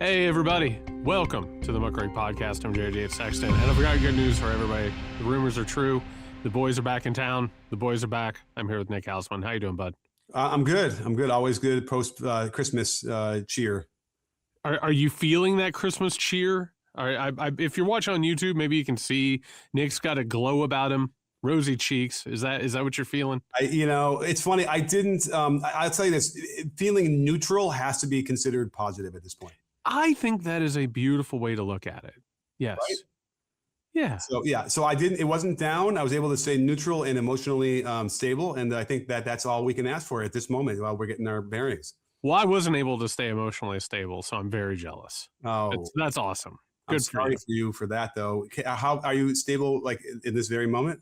Hey, everybody. Welcome to the Muckrake podcast. I'm Yates, Sexton, and I've got good news for everybody. The rumors are true. The boys are back in town. The boys are back. I'm here with Nick Hauselman. How you doing, bud? I'm good. Always good post Christmas cheer. Are you feeling that Christmas cheer? If you're watching on YouTube, maybe you can see Nick's got a glow about him. Rosy cheeks. Is that what you're feeling? It's funny. I didn't. I'll tell you this. Feeling neutral has to be considered positive at this point. I think that is a beautiful way to look at it. Yes. Right? Yeah. So I didn't. It wasn't down. I was able to stay neutral and emotionally stable, and I think that's all we can ask for at this moment while we're getting our bearings. Well, I wasn't able to stay emotionally stable, so I'm very jealous. Oh, that's awesome. Good. I'm sorry for you for that, though. How are you stable? Like in this very moment?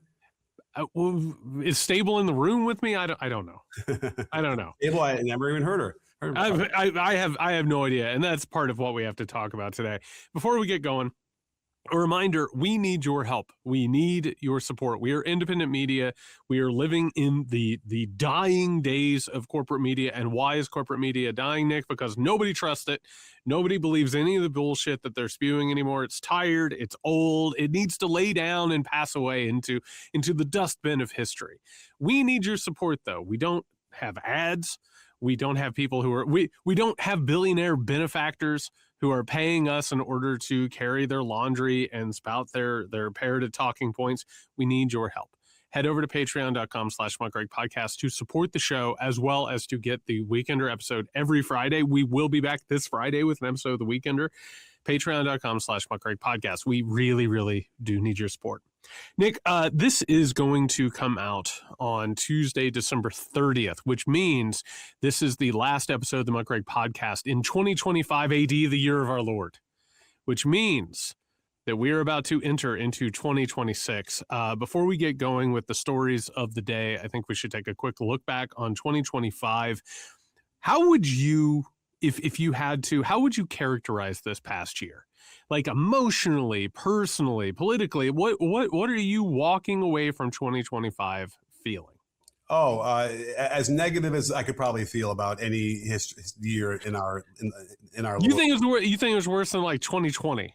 Well, is stable in the room with me? I don't know. I don't know. Stable. I never even heard her. I have no idea, and that's part of what we have to talk about today. Before we get going, a reminder: we need your help. We need your support. We are independent media. We are living in the dying days of corporate media. And why is corporate media dying, Nick? Because nobody trusts it. Nobody believes any of the bullshit that they're spewing anymore. It's tired. It's old. It needs to lay down and pass away into the dustbin of history. We need your support, though. We don't have ads. We don't have people who are we don't have billionaire benefactors who are paying us in order to carry their laundry and spout their parroted talking points. We need your help. Head over to patreon.com/Muckrake podcast to support the show, as well as to get the Weekender episode every Friday. We will be back this Friday with an episode of the Weekender. Patreon.com/Muckrake podcast. We really, really do need your support. Nick, this is going to come out on Tuesday, December 30th, which means this is the last episode of the Muckrake podcast in 2025 AD, the year of our Lord, which means that we are about to enter into 2026. Before we get going with the stories of the day, I think we should take a quick look back on 2025. How would you, if you had to, how would you characterize this past year? Like emotionally, personally, politically, what are you walking away from 2025 feeling? Oh, as negative as I could probably feel about any year in our. You think it was worse than like 2020?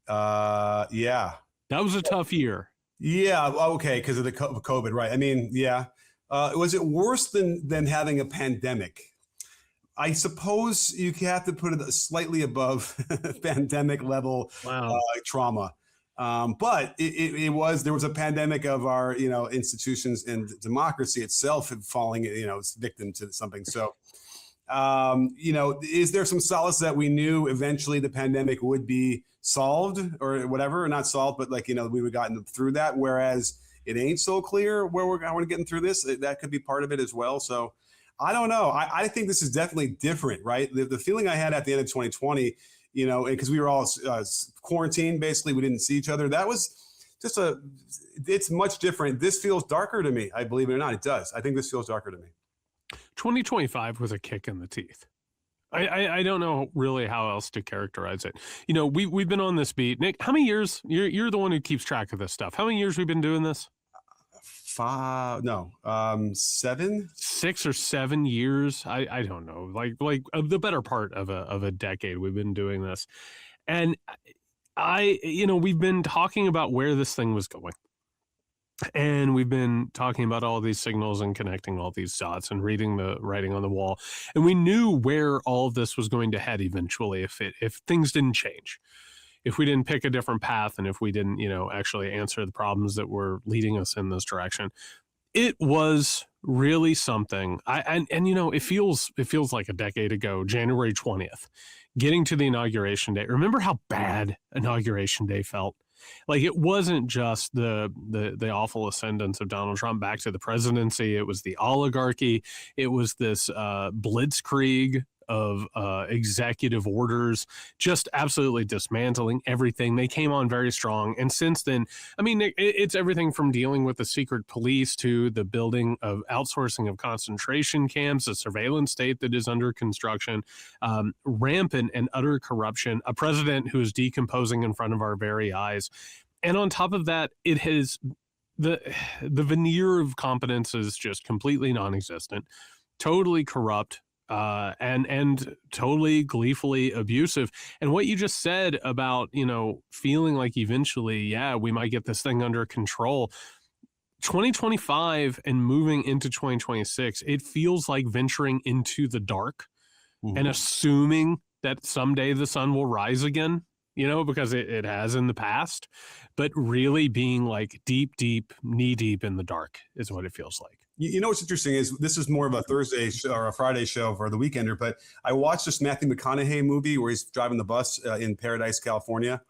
Yeah. That was a tough year. Yeah. Okay, because of the COVID, right? I mean, yeah. Was it worse than having a pandemic? I suppose you have to put it slightly above pandemic level. Wow. Trauma. But there was a pandemic of our, institutions and democracy itself falling, victim to something. So, is there some solace that we knew eventually the pandemic would be solved or whatever, or not solved, but we would gotten through that. Whereas it ain't so clear where we're getting through this. That could be part of it as well. So I don't know. I think this is definitely different, right? The feeling I had at the end of 2020, because we were all quarantined, basically, we didn't see each other. That was just it's much different. This feels darker to me. I believe it or not, it does. I think this feels darker to me. 2025 was a kick in the teeth. I don't know really how else to characterize it. We've been on this beat. Nick, how many years? You're the one who keeps track of this stuff. How many years we've been doing this? 7, 6 or 7 years. I don't know, like the better part of a decade we've been doing this. And we've been talking about where this thing was going. And we've been talking about all these signals and connecting all these dots and reading the writing on the wall. And we knew where all of this was going to head eventually if things didn't change. If we didn't pick a different path and if we didn't, actually answer the problems that were leading us in this direction. It was really something. It feels like a decade ago, January 20th, getting to the inauguration day. Remember how bad inauguration day felt? Like, it wasn't just the awful ascendance of Donald Trump back to the presidency. It was the oligarchy. It was this blitzkrieg of executive orders, just absolutely dismantling everything. They came on very strong. And since then, I mean, it's everything from dealing with the secret police to the building of outsourcing of concentration camps, a surveillance state that is under construction, rampant and utter corruption, a president who is decomposing in front of our very eyes. And on top of that, it has the veneer of competence is just completely non-existent, totally corrupt, and totally gleefully abusive. And what you just said about, feeling like eventually, yeah, we might get this thing under control. 2025 and moving into 2026, it feels like venturing into the dark and assuming that someday the sun will rise again, because it has in the past, but really being like deep, knee deep in the dark is what it feels like. You know what's interesting is this is more of a Thursday show or a Friday show for the Weekender, but I watched this Matthew McConaughey movie where he's driving the bus in Paradise, California,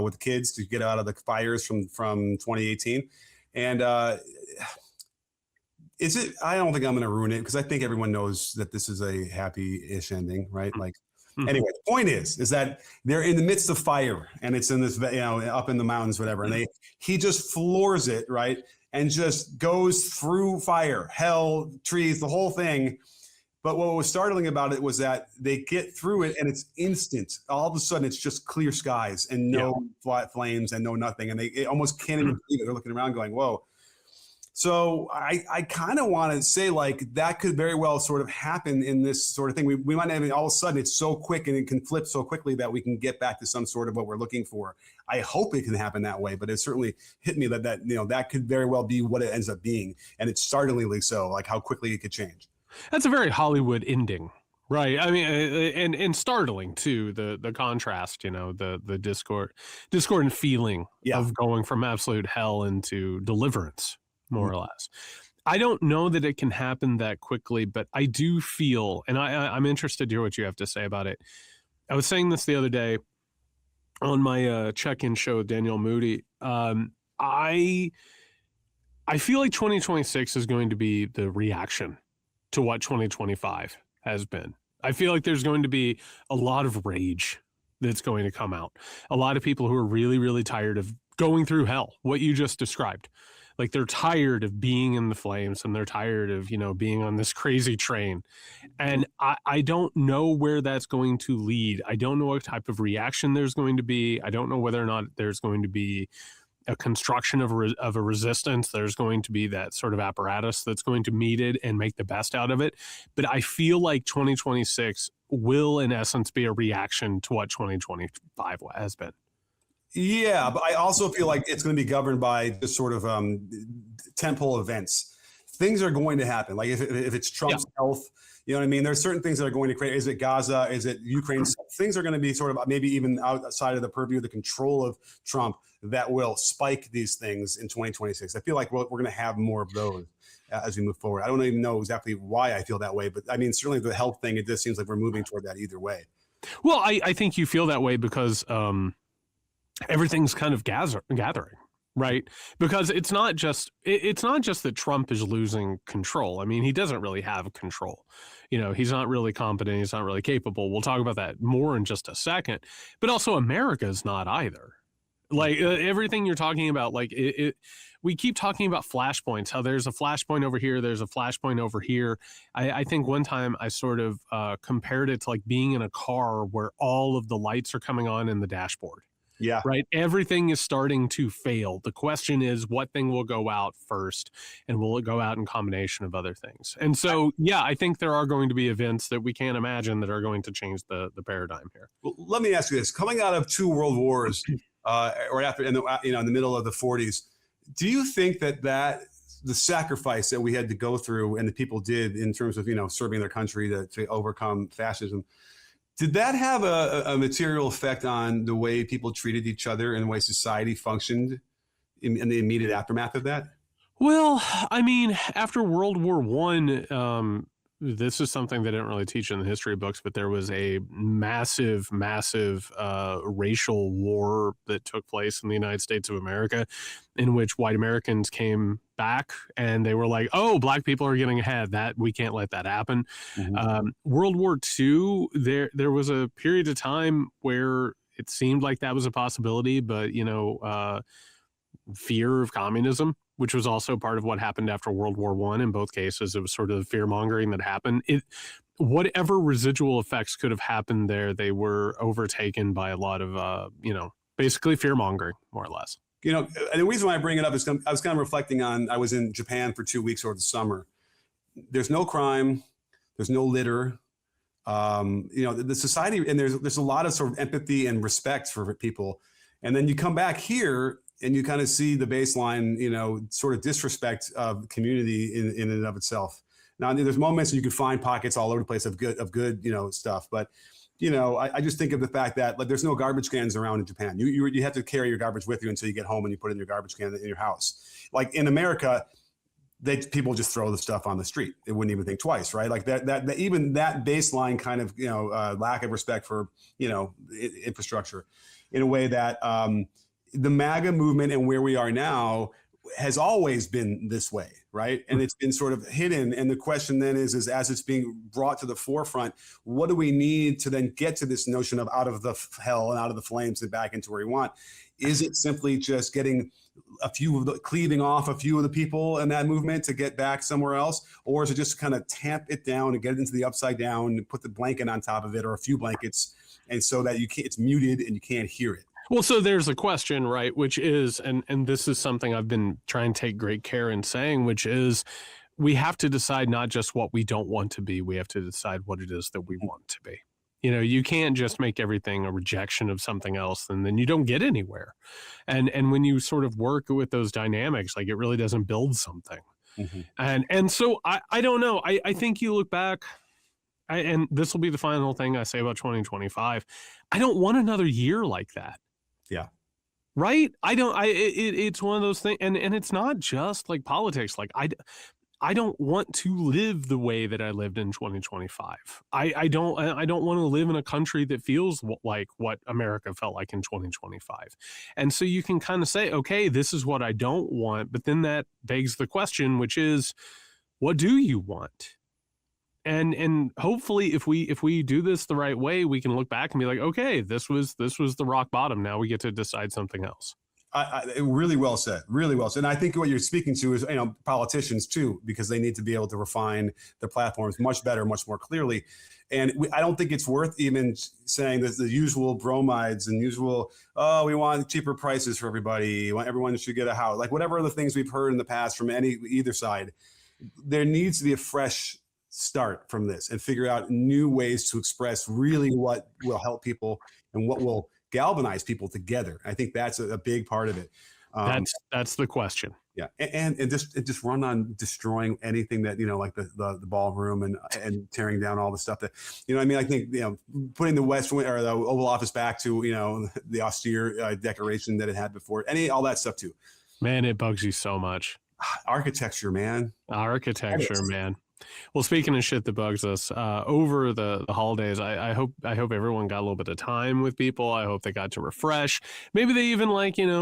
with the kids to get out of the fires from 2018. And I don't think I'm going to ruin it because I think everyone knows that this is a happy-ish ending, right? Like, anyway, the point is that they're in the midst of fire and it's in this, up in the mountains, whatever. And he just floors it, right? And just goes through fire, hell, trees, the whole thing. But what was startling about it was that they get through it and it's instant. All of a sudden, it's just clear skies and no flat flames and no nothing. And they almost can't even believe it. They're looking around going, whoa. So I kind of want to say like that could very well sort of happen in this sort of thing. We might have all of a sudden it's so quick and it can flip so quickly that we can get back to some sort of what we're looking for. I hope it can happen that way, but it certainly hit me that that could very well be what it ends up being. And it's startlingly so, like how quickly it could change. That's a very Hollywood ending. Right. I mean, and startling too, the contrast, the discordant feeling of going from absolute hell into deliverance, more or less. I don't know that it can happen that quickly, but I do feel, and I'm interested to hear what you have to say about it. I was saying this the other day on my check-in show with Danielle Moody. I feel like 2026 is going to be the reaction to what 2025 has been. I feel like there's going to be a lot of rage that's going to come out. A lot of people who are really, really tired of going through hell, what you just described. Like they're tired of being in the flames and they're tired of, being on this crazy train. And I don't know where that's going to lead. I don't know what type of reaction there's going to be. I don't know whether or not there's going to be a construction of a resistance. There's going to be that sort of apparatus that's going to meet it and make the best out of it. But I feel like 2026 will, in essence, be a reaction to what 2025 has been. Yeah, but I also feel like it's going to be governed by just sort of tentpole events. Things are going to happen. Like if it's Trump's health, you know what I mean? There's certain things that are going to create. Is it Gaza? Is it Ukraine? Things are going to be sort of maybe even outside of the purview, the control of Trump that will spike these things in 2026. I feel like we're going to have more of those as we move forward. I don't even know exactly why I feel that way, but I mean, certainly the health thing, it just seems like we're moving toward that either way. Well, I think you feel that way because everything's kind of gathering, right? Because it's not just that Trump is losing control. I mean, he doesn't really have control. He's not really competent. He's not really capable. We'll talk about that more in just a second. But also America's not either. Like everything you're talking about, like we keep talking about flashpoints, how there's a flashpoint over here, there's a flashpoint over here. I think one time I sort of compared it to like being in a car where all of the lights are coming on in the dashboard. Yeah. Right. Everything is starting to fail. The question is, what thing will go out first, and will it go out in combination of other things? And so, I think there are going to be events that we can't imagine that are going to change the paradigm here. Well, let me ask you this: coming out of 2 world wars, or after in the middle of the 40s, do you think that the sacrifice that we had to go through and the people did in terms of serving their country to overcome fascism, did that have a material effect on the way people treated each other and the way society functioned in the immediate aftermath of that? Well, I mean, after World War I, this is something they didn't really teach in the history books, but there was a massive racial war that took place in the United States of America, in which white Americans came back and they were like, oh, black people are getting ahead. That we can't let that happen. World War II, there was a period of time where it seemed like that was a possibility, but fear of communism, which was also part of what happened after World War I. In both cases, it was sort of fear mongering that happened. Whatever residual effects could have happened there, they were overtaken by a lot of, basically fear mongering, more or less. And the reason why I bring it up is I was kind of reflecting on, I was in Japan for 2 weeks over the summer. There's no crime. There's no litter. The society, and there's a lot of sort of empathy and respect for people. And then you come back here and you kind of see the baseline, sort of disrespect of community in and of itself. Now, there's moments you can find pockets all over the place of good, stuff. But, I just think of the fact that there's no garbage cans around in Japan. You have to carry your garbage with you until you get home and you put it in your garbage can in your house. Like in America, people just throw the stuff on the street. They wouldn't even think twice, right? Like that even that baseline kind of, lack of respect for, infrastructure in a way that the MAGA movement and where we are now has always been this way, right? And it's been sort of hidden. And the question then is as it's being brought to the forefront, what do we need to then get to this notion of out of the hell and out of the flames and back into where we want? Is it simply just getting cleaving off a few of the people in that movement to get back somewhere else? Or is it just kind of tamp it down and get it into the upside down and put the blanket on top of it or a few blankets, and so that it's muted and you can't hear it? Well, so there's a question, right, which is, and this is something I've been trying to take great care in saying, which is we have to decide not just what we don't want to be, we have to decide what it is that we want to be. You can't just make everything a rejection of something else, and then you don't get anywhere. And when you sort of work with those dynamics, it really doesn't build something. Mm-hmm. And so I don't know. I think you look back, and this will be the final thing I say about 2025. I don't want another year like that. Yeah. Right. It's one of those things. And it's not just like politics. I don't want to live the way that I lived in 2025. I don't want to live in a country that feels like what America felt like in 2025. And so you can kind of say, okay, this is what I don't want. But then that begs the question, which is, what do you want? And hopefully if we do this the right way, we can look back and be like, okay, this was the rock bottom. Now we get to decide something else. Really well said. Really well said. And I think what you're speaking to is, politicians too, because they need to be able to refine their platforms much better, much more clearly. And I don't think it's worth even saying that the usual bromides and usual, we want cheaper prices for everybody. Everyone should get a house. Like whatever the things we've heard in the past from either side, there needs to be a fresh start from this and figure out new ways to express really what will help people and what will galvanize people together. I think that's a big part of it. That's the question. Yeah, and just run on destroying anything that like the ballroom and tearing down all the stuff that I think putting the West Wing or the Oval Office back to the austere decoration that it had before. All that stuff too. Man, it bugs you so much. Architecture, man. Well, speaking of shit that bugs us, over the holidays, I hope everyone got a little bit of time with people. I hope they got to refresh. Maybe they even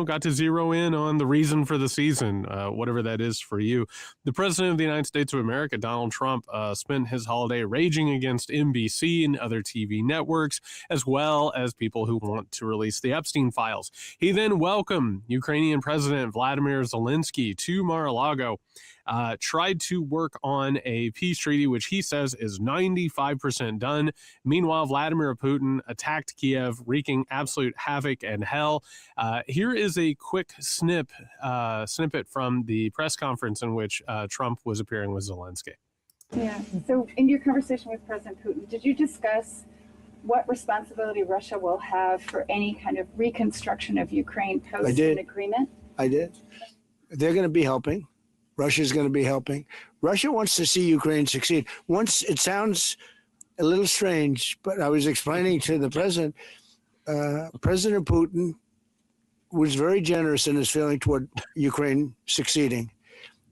got to zero in on the reason for the season, whatever that is for you. The President of the United States of America, Donald Trump, spent his holiday raging against NBC and other TV networks, as well as people who want to release the Epstein files. He then welcomed Ukrainian President Vladimir Zelensky to Mar-a-Lago. Tried to work on a peace treaty, which he says is 95% done. Meanwhile, Vladimir Putin attacked Kiev, wreaking absolute havoc and hell. Here is a quick snippet from the press conference in which Trump was appearing with Zelensky. Yeah. So in your conversation with President Putin, did you discuss what responsibility Russia will have for any kind of reconstruction of Ukraine post an agreement? I did. They're going to be helping. Russia's going to be helping. Russia wants to see Ukraine succeed. Once, it sounds a little strange, but I was explaining to the president, President Putin was very generous in his feeling toward Ukraine succeeding,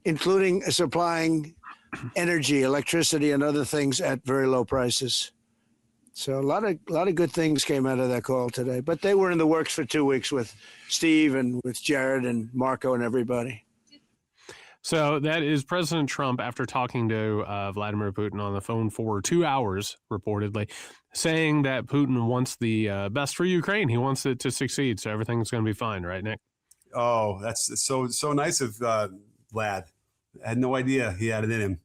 including supplying energy, electricity, and other things at very low prices. So a lot of good things came out of that call today, but they were in the works for 2 weeks with Steve and with Jared and Marco and everybody. So that is President Trump, after talking to Vladimir Putin on the phone for 2 hours, reportedly, saying that Putin wants the best for Ukraine. He wants it to succeed, so everything's going to be fine, right, Nick? Oh, that's so nice of Vlad. I had no idea he had it in him.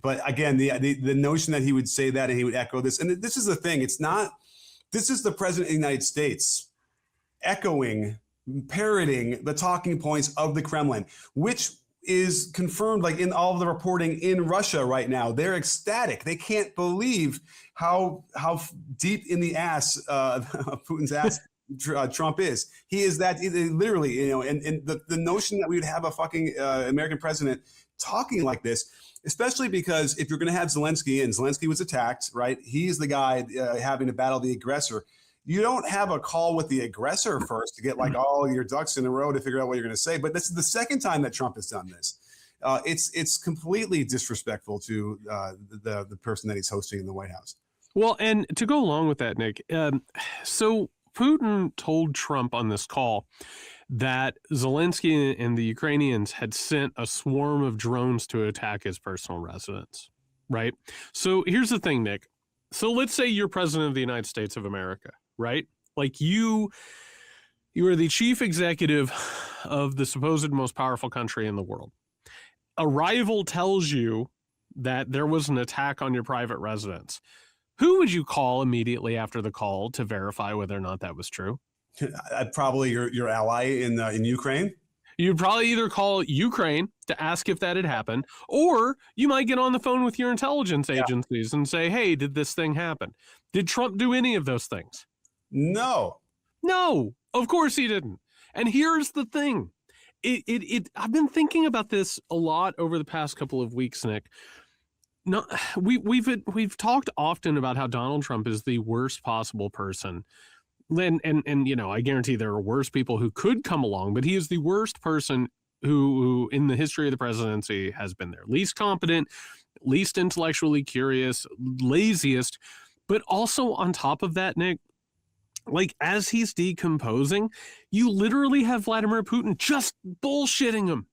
But again, the notion that he would say that and he would echo this, and this is the thing. This is the President of the United States echoing, parroting the talking points of the Kremlin, which is confirmed, like in all of the reporting in Russia right now. They're ecstatic. They can't believe how deep in the ass Putin's ass Trump is. He is that literally, you know, and the notion that we would have a fucking American president talking like this, especially because if you're going to have Zelensky, and Zelensky was attacked, right? He's the guy having to battle the aggressor. You don't have a call with the aggressor first to get like all your ducks in a row to figure out what you're going to say. But this is the second time that Trump has done this. It's completely disrespectful to the person that he's hosting in the White House. Well, and to go along with that, Nick, so Putin told Trump on this call that Zelensky and the Ukrainians had sent a swarm of drones to attack his personal residence, right? So here's the thing, Nick. So let's say you're president of the United States of America, right? Like you are the chief executive of the supposed most powerful country in the world. A rival tells you that there was an attack on your private residence. Who would you call immediately after the call to verify whether or not that was true? Probably your ally in Ukraine. You'd probably either call Ukraine to ask if that had happened, or you might get on the phone with your intelligence agencies and say, hey, did this thing happen? Did Trump do any of those things? No, of course he didn't. And here's the thing. I've been thinking about this a lot over the past couple of weeks, Nick. No, we've talked often about how Donald Trump is the worst possible person. And you know, I guarantee there are worse people who could come along, but he is the worst person who in the history of the presidency has been there. Least competent, least intellectually curious, laziest. But also on top of that, Nick, like as he's decomposing, you literally have Vladimir Putin just bullshitting him.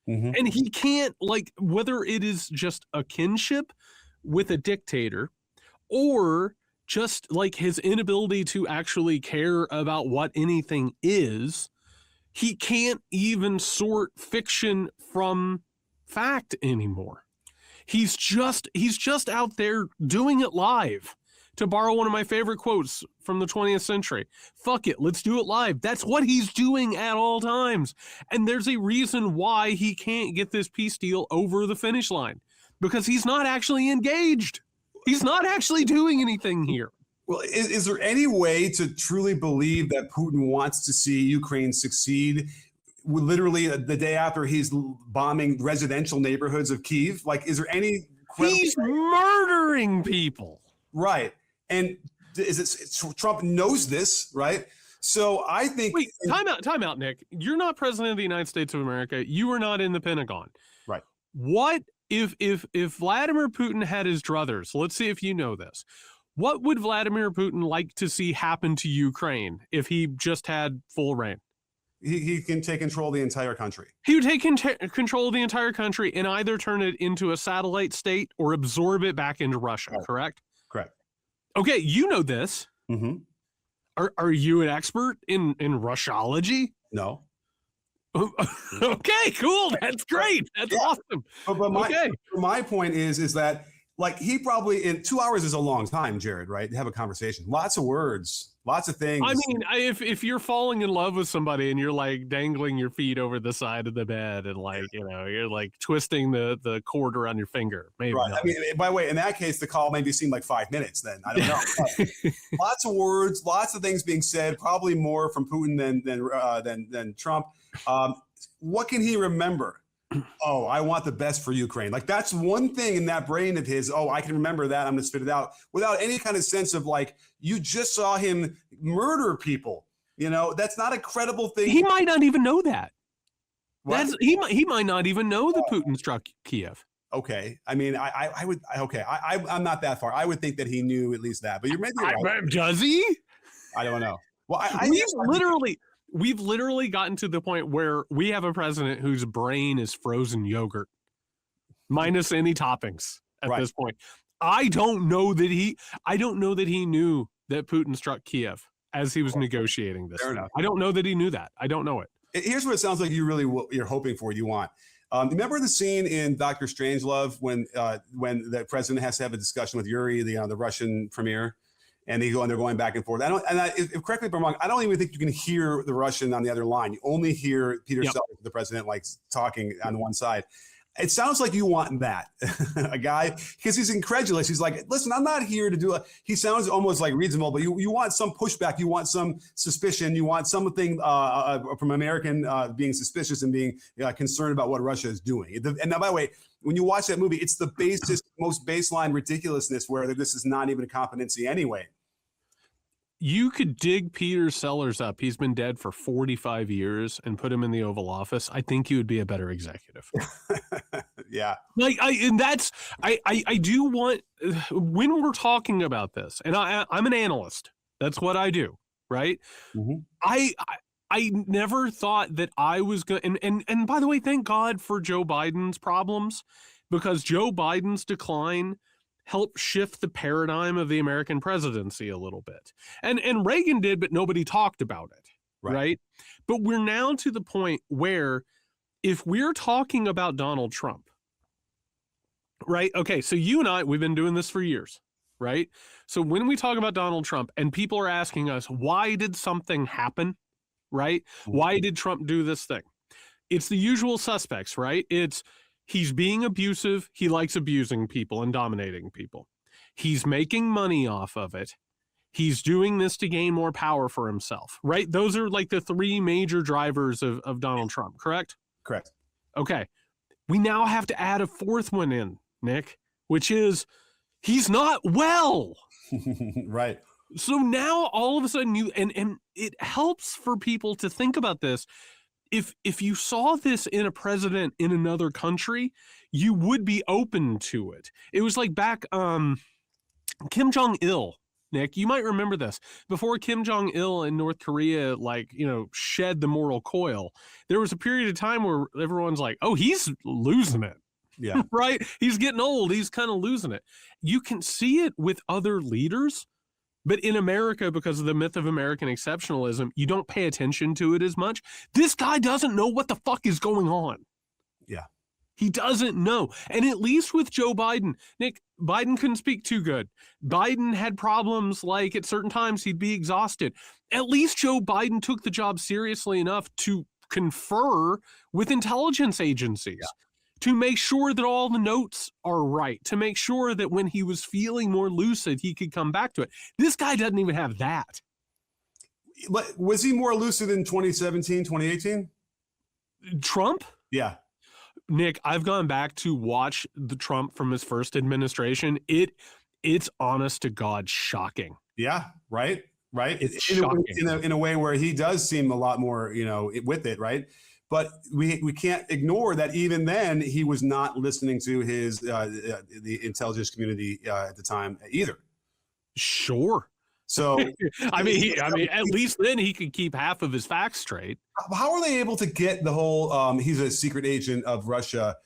Mm-hmm. And he can't, like, whether it is just a kinship with a dictator or just like his inability to actually care about what anything is, he can't even sort fiction from fact anymore. He's just out there doing it live. To borrow one of my favorite quotes from the 20th century, fuck it, let's do it live. That's what he's doing at all times. And there's a reason why he can't get this peace deal over the finish line, because he's not actually engaged. He's not actually doing anything here. Well, is there any way to truly believe that Putin wants to see Ukraine succeed literally the day after he's bombing residential neighborhoods of Kyiv? Like, is there any... He's murdering people. Right. And Trump knows this, right? So I think... Wait, time out, Nick. You're not president of the United States of America. You are not in the Pentagon. Right. What if Vladimir Putin had his druthers? Let's see if you know this. What would Vladimir Putin like to see happen to Ukraine if he just had full reign? He can take control of the entire country. He would take control of the entire country and either turn it into a satellite state or absorb it back into Russia, right. Correct? Correct. Okay, you know this. Mm-hmm. Are you an expert in Russiology? No. Okay, cool. That's great. That's awesome. But my point is that, like, he probably in 2 hours is a long time, Jared, right? To have a conversation. Lots of words, lots of things. I mean, if you're falling in love with somebody and you're like dangling your feet over the side of the bed and like, you know, you're like twisting the cord around your finger. Maybe right. Not. I mean, by the way, in that case, the call maybe seemed like 5 minutes then. I don't know. Lots of words, lots of things being said, probably more from Putin than Trump. What can he remember? Oh, I want the best for Ukraine. Like, that's one thing in that brain of his. Oh, I can remember that. I'm going to spit it out without any kind of sense of, like, you just saw him murder people. You know, that's not a credible thing. He might not even know that. He might not even know that Putin struck Kiev. Okay. I mean, I'm not that far. I would think that he knew at least that, but you're maybe right. Does he? I don't know. Well, We've literally gotten to the point where we have a president whose brain is frozen yogurt, minus any toppings at this point. I don't know that he knew that Putin struck Kiev as he was negotiating this. Fair enough. I don't know that he knew that. I don't know it. Here's what it sounds like you're hoping for. You want. Remember the scene in Dr. Strangelove when the president has to have a discussion with Yuri, the Russian premier, and they're going back and forth. Correct me if I'm wrong, I don't even think you can hear the Russian on the other line. You only hear Peter Sellers, the president, like talking on one side. It sounds like you want that, a guy, because he's incredulous. He's like, listen, I'm not here to do it. He sounds almost like reasonable, but you want some pushback. You want some suspicion. You want something from American being suspicious and being concerned about what Russia is doing. And now, by the way, when you watch that movie, it's the most baseline ridiculousness where this is not even a competency anyway. You could dig Peter Sellers up. He's been dead for 45 years and put him in the Oval Office. I think he would be a better executive. Yeah. I do want, when we're talking about this, and I'm an analyst, that's what I do, right? Mm-hmm. I never thought that I was going to, and by the way, thank God for Joe Biden's problems, because Joe Biden's decline helped shift the paradigm of the American presidency a little bit. And Reagan did, but nobody talked about it, right? But we're now to the point where if we're talking about Donald Trump, right? Okay, so you and I, we've been doing this for years, right? So when we talk about Donald Trump and people are asking us, why did something happen, right? Why did Trump do this thing? It's the usual suspects, right? It's he's being abusive. He likes abusing people and dominating people. He's making money off of it. He's doing this to gain more power for himself, right? Those are like the three major drivers of Donald Trump, correct? Correct. Okay. We now have to add a fourth one in, Nick, which is he's not well. Right. So now all of a sudden and it helps for people to think about this. If you saw this in a president in another country, you would be open to it. It was like back Kim Jong-il, Nick, you might remember this. Before Kim Jong-il in North Korea, shed the moral coil, there was a period of time where everyone's like, oh, he's losing it. Yeah. Right? He's getting old. He's kind of losing it. You can see it with other leaders. But in America, because of the myth of American exceptionalism, you don't pay attention to it as much. This guy doesn't know what the fuck is going on. Yeah. He doesn't know. And at least with Joe Biden, Nick, Biden couldn't speak too good. Biden had problems, like at certain times he'd be exhausted. At least Joe Biden took the job seriously enough to confer with intelligence agencies. Yeah. To make sure that all the notes are right, to make sure that when he was feeling more lucid, he could come back to it. This guy doesn't even have that. But was he more lucid in 2017, 2018? Trump? Yeah. Nick, I've gone back to watch the Trump from his first administration. It's honest to God shocking. Yeah, right? It's shocking. In a way where he does seem a lot more, with it, right? But we can't ignore that even then he was not listening to his the intelligence community at the time either. Sure. So I mean, at least then he could keep half of his facts straight. How are they able to get the whole he's a secret agent of Russia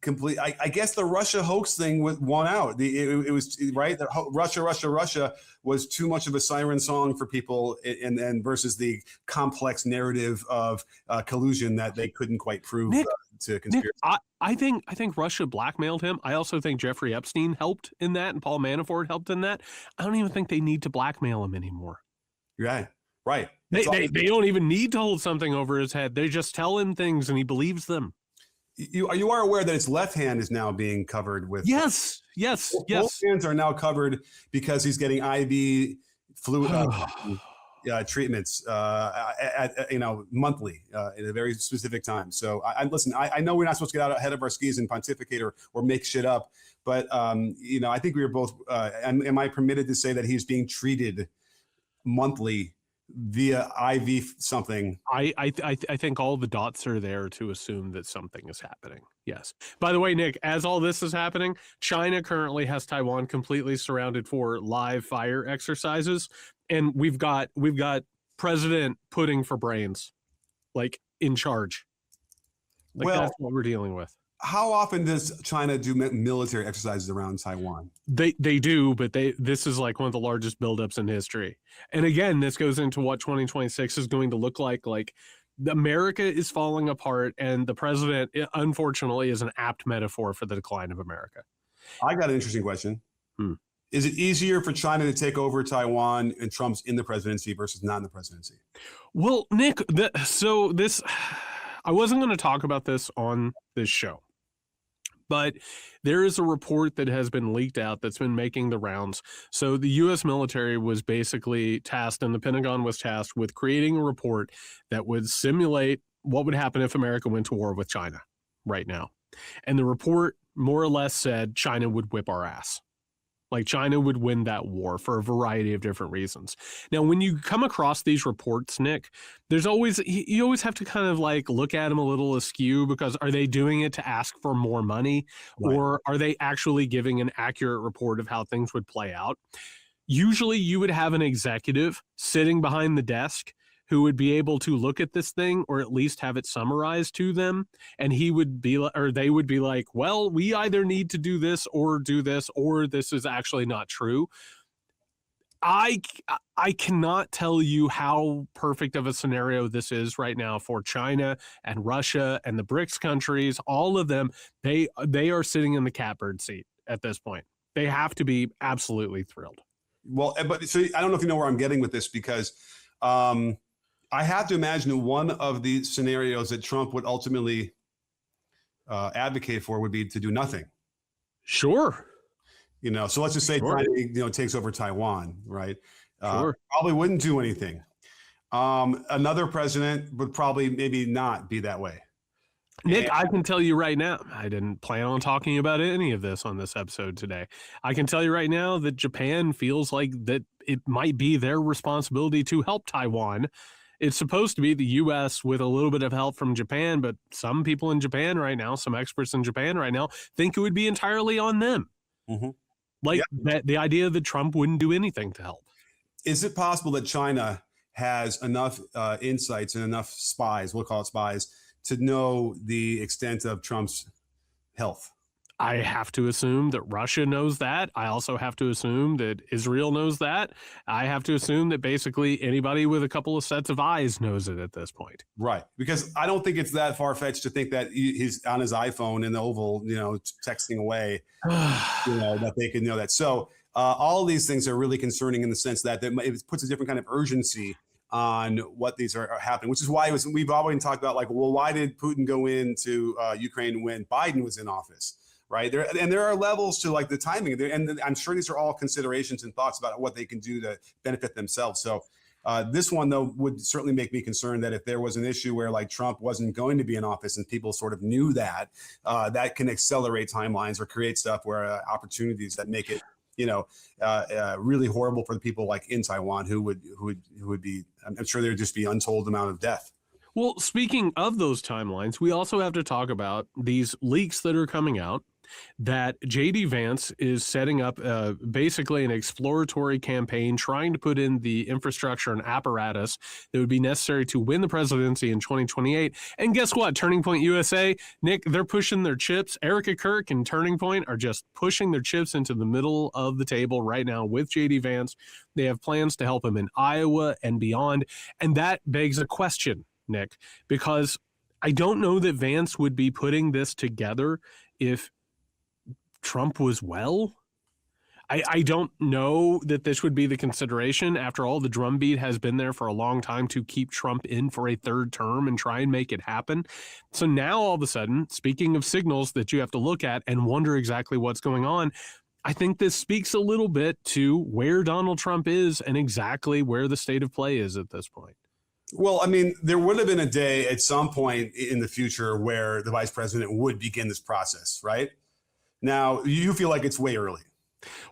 complete? I guess the Russia hoax thing won out. It was right that Russia was too much of a siren song for people, and versus the complex narrative of collusion that they couldn't quite prove Nick, to conspiracy. Nick, I think Russia blackmailed him. I also think Jeffrey Epstein helped in that, and Paul Manafort helped in that. I don't even think they need to blackmail him anymore. Right. They don't even need to hold something over his head. They just tell him things, and he believes them. You are aware that its left hand is now being covered with. Yes. Both hands are now covered because he's getting IV fluid treatments, monthly at a very specific time. So listen. I know we're not supposed to get out ahead of our skis and pontificate or make shit up, but I think we were both. Am I permitted to say that he's being treated monthly via IV something? I think all the dots are there to assume that something is happening. Yes. By the way, Nick, as all this is happening, China currently has Taiwan completely surrounded for live fire exercises, and we've got President Pudding for brains, like in charge. That's what we're dealing with. How often does China do military exercises around Taiwan? They do, but this is like one of the largest buildups in history. And again, this goes into what 2026 is going to look like. Like America is falling apart, and the president, unfortunately, is an apt metaphor for the decline of America. I got an interesting question. Is it easier for China to take over Taiwan and Trump's in the presidency versus not in the presidency? Well, Nick, I wasn't going to talk about this on this show, but there is a report that has been leaked out that's been making the rounds. So the U.S. military was basically tasked, and the Pentagon was tasked with creating a report that would simulate what would happen if America went to war with China right now. And the report more or less said China would whip our ass. Like China would win that war for a variety of different reasons. Now, when you come across these reports, Nick, you always have to kind of like look at them a little askew, because are they doing it to ask for more money, Right. or are they actually giving an accurate report of how things would play out? Usually you would have an executive sitting behind the desk who would be able to look at this thing, or at least have it summarized to them. And they would be like, well, we either need to do this, or this is actually not true. I cannot tell you how perfect of a scenario this is right now for China and Russia and the BRICS countries. All of them, they are sitting in the catbird seat at this point. They have to be absolutely thrilled. Well, but so I don't know if you know where I'm getting with this, because I have to imagine one of the scenarios that Trump would ultimately advocate for would be to do nothing. Sure. So let's just say Sure. China, takes over Taiwan, right? Sure. Probably wouldn't do anything. Another president would probably maybe not be that way. Nick, I can tell you right now, I didn't plan on talking about any of this on this episode today. I can tell you right now that Japan feels like that it might be their responsibility to help Taiwan. It's supposed to be the U.S. with a little bit of help from Japan, but some people in Japan right now, some experts in Japan right now, think it would be entirely on them. Mm-hmm. That the idea that Trump wouldn't do anything to help. Is it possible that China has enough insights and enough spies, we'll call it spies, to know the extent of Trump's health? I have to assume that Russia knows that. I also have to assume that Israel knows that. I have to assume that basically anybody with a couple of sets of eyes knows it at this point. Right. Because I don't think it's that far-fetched to think that he's on his iPhone in the Oval, texting away, that they could know that. So all these things are really concerning in the sense that it puts a different kind of urgency on what these are happening, which is why we've always talked about, like, well, why did Putin go into Ukraine when Biden was in office? Right. There are levels to like the timing there. And I'm sure these are all considerations and thoughts about what they can do to benefit themselves. So this one, though, would certainly make me concerned that if there was an issue where like Trump wasn't going to be in office and people sort of knew that, that can accelerate timelines or create stuff where opportunities that make it, really horrible for the people like in Taiwan who would be, I'm sure there'd just be untold amount of death. Well, speaking of those timelines, we also have to talk about these leaks that are coming out that J.D. Vance is setting up basically an exploratory campaign trying to put in the infrastructure and apparatus that would be necessary to win the presidency in 2028. And guess what? Turning Point USA, Nick, they're pushing their chips. Erica Kirk and Turning Point are just pushing their chips into the middle of the table right now with J.D. Vance. They have plans to help him in Iowa and beyond. And that begs a question, Nick, because I don't know that Vance would be putting this together if Trump was well. I don't know that this would be the consideration. After all, the drumbeat has been there for a long time to keep Trump in for a third term and try and make it happen. So now all of a sudden, speaking of signals that you have to look at and wonder exactly what's going on, I think this speaks a little bit to where Donald Trump is and exactly where the state of play is at this point. Well, I mean, there would have been a day at some point in the future where the vice president would begin this process, right? Now, you feel like it's way early.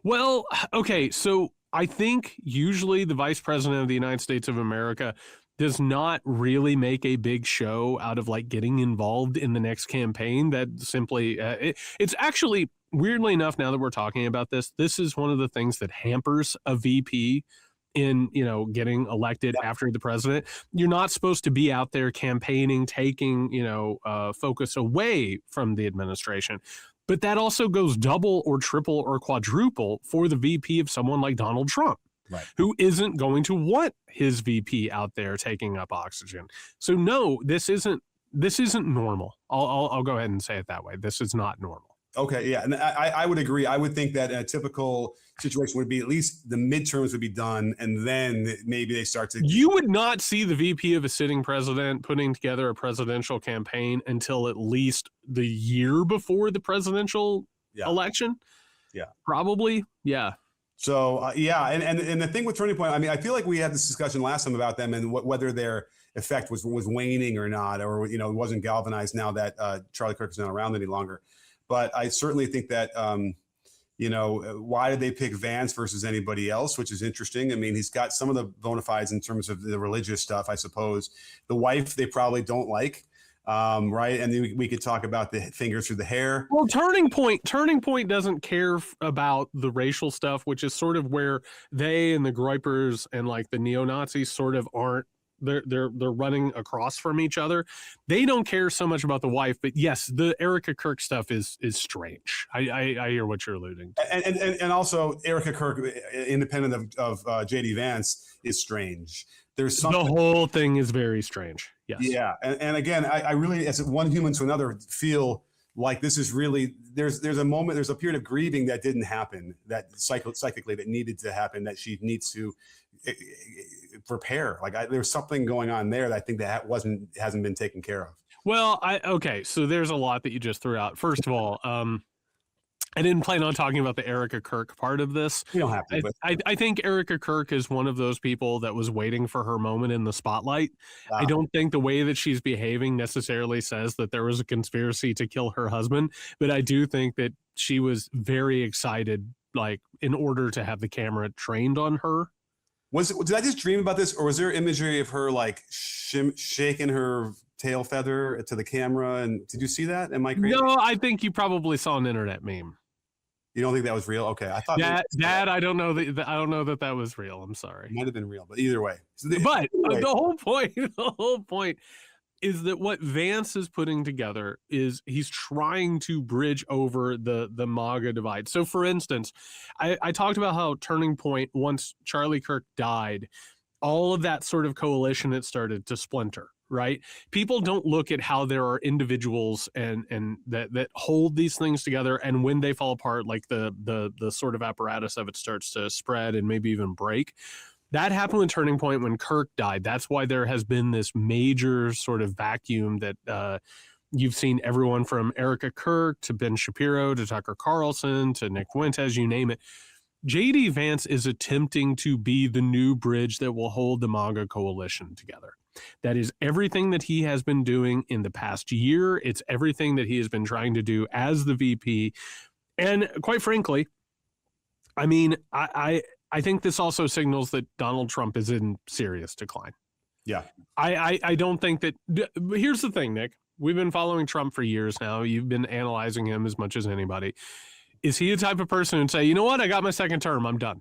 Well, okay, so I think usually the vice president of the United States of America does not really make a big show out of like getting involved in the next campaign. That simply, it's actually, weirdly enough, now that we're talking about this is one of the things that hampers a VP in, getting elected after the president. You're not supposed to be out there campaigning, taking, focus away from the administration. But that also goes double or triple or quadruple for the VP of someone like Donald Trump, right, who isn't going to want his VP out there taking up oxygen. So no, this isn't normal. I'll go ahead and say it that way. This is not normal. Okay, yeah, and I would agree. I would think that a typical situation would be at least the midterms would be done, and then maybe they start to. You would not see the VP of a sitting president putting together a presidential campaign until at least the year before the presidential election. Yeah, probably. Yeah. So yeah, and the thing with Turning Point, I mean, I feel like we had this discussion last time about them and whether their effect was waning or not, or it wasn't galvanized now that Charlie Kirk is not around any longer. But I certainly think that, why did they pick Vance versus anybody else, which is interesting. I mean, he's got some of the bona fides in terms of the religious stuff, I suppose. The wife, they probably don't like, right? And then we could talk about the fingers through the hair. Well, Turning Point doesn't care about the racial stuff, which is sort of where they and the Groypers and like the neo-Nazis sort of aren't. They're running across from each other. They don't care so much about the wife, but yes, the Erica Kirk stuff is strange. I hear what you're alluding to. And also Erica Kirk, independent of JD Vance, is strange. There's something. The whole thing is very strange. Yes. Yeah, and again, I really, as one human to another, feel like this is really there's a moment, there's a period of grieving that didn't happen, that psychically that needed to happen, that she needs to prepare. Like there's something going on there that I think that hasn't been taken care of. Well, okay, so there's a lot that you just threw out. First of all, I didn't plan on talking about the Erica Kirk part of this. You don't have to. I think Erica Kirk is one of those people that was waiting for her moment in the spotlight. Wow. I don't think the way that she's behaving necessarily says that there was a conspiracy to kill her husband, but I do think that she was very excited, like in order to have the camera trained on her. Did I just dream about this, or was there imagery of her like shaking her tail feather to the camera? And did you see that? Am I crazy? No, I think you probably saw an internet meme. You don't think that was real? Okay, I thought that I don't know that was real. I'm sorry. It might have been real, but either way. But the whole point is that what Vance is putting together is he's trying to bridge over the MAGA divide. So, for instance, I talked about how Turning Point, once Charlie Kirk died, all of that sort of coalition, it started to splinter. Right? People don't look at how there are individuals and that hold these things together, and when they fall apart, like the sort of apparatus of it starts to spread and maybe even break. That happened with Turning Point when Kirk died. That's why there has been this major sort of vacuum that you've seen everyone from Erica Kirk to Ben Shapiro to Tucker Carlson to Nick Fuentes, you name it. JD Vance is attempting to be the new bridge that will hold the MAGA coalition together. That is everything that he has been doing in the past year. It's everything that he has been trying to do as the VP. And quite frankly, I mean, I think this also signals that Donald Trump is in serious decline. Yeah. I don't think that. Here's the thing, Nick. We've been following Trump for years now. You've been analyzing him as much as anybody. Is he the type of person who'd say, you know what, I got my second term, I'm done?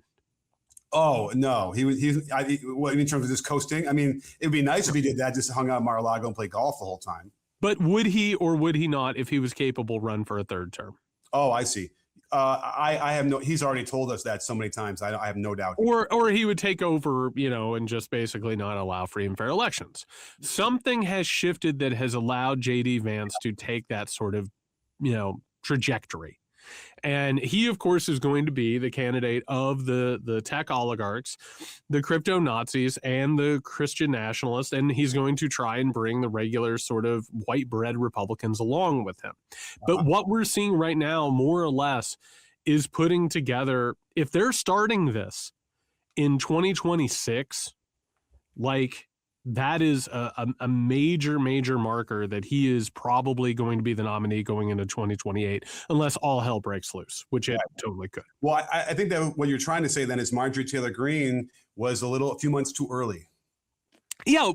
Oh, no. In terms of just coasting, I mean, it'd be nice if he did that, just hung out at Mar-a-Lago and played golf the whole time. But would he or would he not, if he was capable, run for a third term? Oh, I see. I have he's already told us that so many times. I have no doubt. Or he would take over, and just basically not allow free and fair elections. Something has shifted that has allowed JD Vance to take that sort of, trajectory. And he, of course, is going to be the candidate of the tech oligarchs, the crypto Nazis, and the Christian nationalists. And he's going to try and bring the regular sort of white bread Republicans along with him. But what we're seeing right now, more or less, is putting together, if they're starting this in 2026, like, that is a major marker that he is probably going to be the nominee going into 2028, unless all hell breaks loose, which it totally could. Well, I think that what you're trying to say then is Marjorie Taylor Greene was a few months too early. Yeah,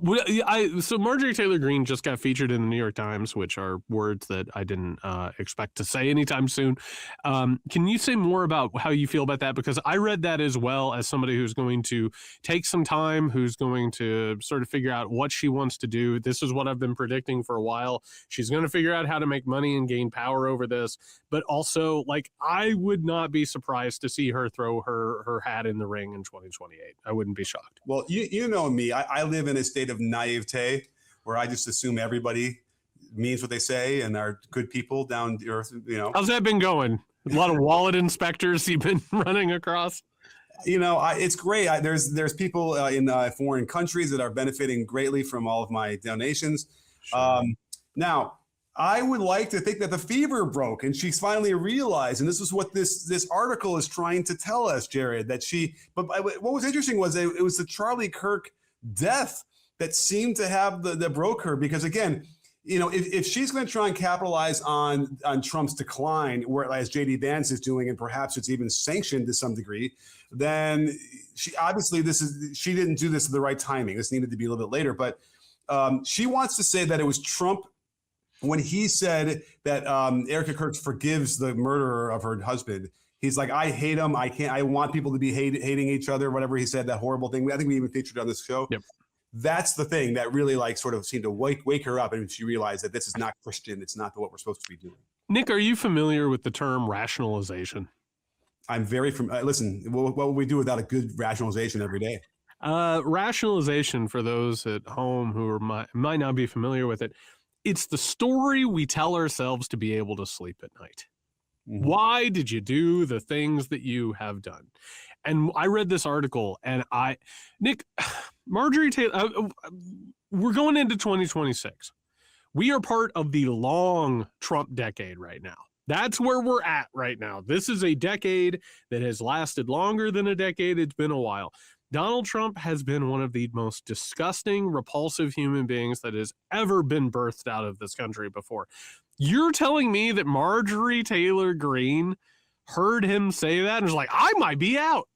so Marjorie Taylor Greene just got featured in the New York Times, which are words that I didn't expect to say anytime soon. Can you say more about how you feel about that? Because I read that as well as somebody who's going to take some time, who's going to sort of figure out what she wants to do. This is what I've been predicting for a while. She's going to figure out how to make money and gain power over this. But also, like, I would not be surprised to see her throw her hat in the ring in 2028. I wouldn't be shocked. Well, you know me. I live in a state of naivete where I just assume everybody means what they say and are good people down to earth, How's that been going? A lot of wallet inspectors you've been running across? It's great. There's people in foreign countries that are benefiting greatly from all of my donations. Sure. Now, I would like to think that the fever broke and she's finally realized, and this is what this article is trying to tell us, Jared, but what was interesting was it was the Charlie Kirk death that seemed to have that broke her, because again, if she's going to try and capitalize on Trump's decline, whereas JD Vance is doing, and perhaps it's even sanctioned to some degree, then she didn't do this at the right timing. This needed to be a little bit later, but she wants to say that it was Trump when he said that Erica Kirk forgives the murderer of her husband. He's like, I hate him. I want people to be hating each other. Whatever he said, that horrible thing. I think we even featured on this show. Yep. That's the thing that really sort of seemed to wake her up, and she realized that this is not Christian. It's not what we're supposed to be doing. Nick, are you familiar with the term rationalization? I'm very listen, what would we do without a good rationalization every day? Rationalization, for those at home who might not be familiar with it, it's the story we tell ourselves to be able to sleep at night. Mm-hmm. Why did you do the things that you have done? And I read this article, and Nick, Marjorie Taylor, we're going into 2026. We are part of the long Trump decade right now. That's where we're at right now. This is a decade that has lasted longer than a decade. It's been a while. Donald Trump has been one of the most disgusting, repulsive human beings that has ever been birthed out of this country before. You're telling me that Marjorie Taylor Greene heard him say that and was like, I might be out.